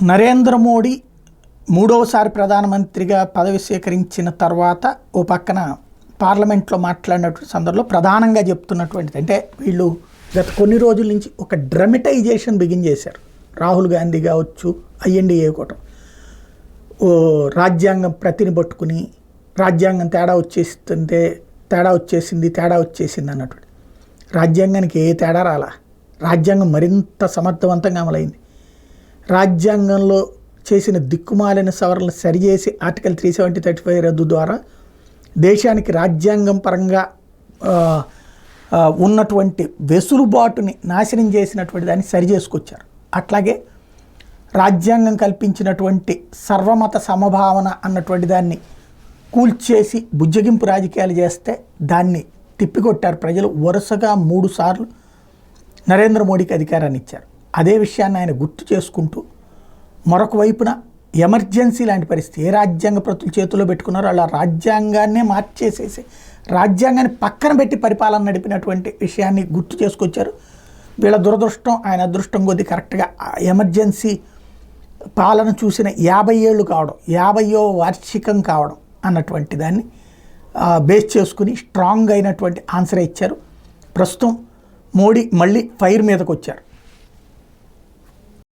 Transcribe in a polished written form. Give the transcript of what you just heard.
నరేంద్ర మోడీ మూడవసారి ప్రధానమంత్రిగా పదవి స్వీకరించిన తర్వాత ఓ పక్కన పార్లమెంట్లో మాట్లాడినటువంటి సందర్భంలో ప్రధానంగా చెప్తున్నటువంటిది అంటే వీళ్ళు గత కొన్ని రోజుల నుంచి ఒక డ్రమటైజేషన్ బిగిన్ చేశారు. రాహుల్ గాంధీ కావచ్చు, ఐఎన్డీఏ కూటమి రాజ్యాంగం ప్రతిని పట్టుకుని రాజ్యాంగం తేడా వచ్చేసింది అన్నటువంటి. రాజ్యాంగానికి ఏ తేడా రాలా, రాజ్యాంగం మరింత సమర్థవంతంగా అమలైంది. రాజ్యాంగంలో చేసిన దిక్కుమాలిన సవరణలు సరిచేసి ఆర్టికల్ 370-35 రద్దు ద్వారా దేశానికి రాజ్యాంగం పరంగా ఉన్నటువంటి వెసులుబాటుని నాశనం చేసినటువంటి దాన్ని సరిచేసుకొచ్చారు. అట్లాగే రాజ్యాంగం కల్పించినటువంటి సర్వమత సమభావన అన్నటువంటి దాన్ని కూల్చేసి బుజ్జగింపు రాజకీయాలు చేస్తే దాన్ని తిప్పికొట్టారు ప్రజలు. వరుసగా 3 సార్లు నరేంద్ర మోడీకి అధికారాన్ని ఇచ్చారు. అదే విషయాన్ని ఆయన గుర్తు చేసుకుంటూ మరొక వైపున ఎమర్జెన్సీ లాంటి పరిస్థితి, ఏ రాజ్యాంగ ప్రతులు చేతిలో పెట్టుకున్నారో అలా రాజ్యాంగాన్నే మార్చేసేసి రాజ్యాంగాన్ని పక్కన పెట్టి పరిపాలన నడిపినటువంటి విషయాన్ని గుర్తు చేసుకొచ్చారు. వీళ్ళ దురదృష్టం ఆయన అదృష్టం కొద్దీ కరెక్ట్గా ఎమర్జెన్సీ పాలన చూసిన 50 ఏళ్ళు కావడం, 50వ వార్షికం కావడం అన్నటువంటి దాన్ని బేస్ చేసుకుని స్ట్రాంగ్ అయినటువంటి ఆన్సర్ ఇచ్చారు. ప్రస్తుతం మోడీ మళ్ళీ ఫైర్ మీదకి వచ్చారు.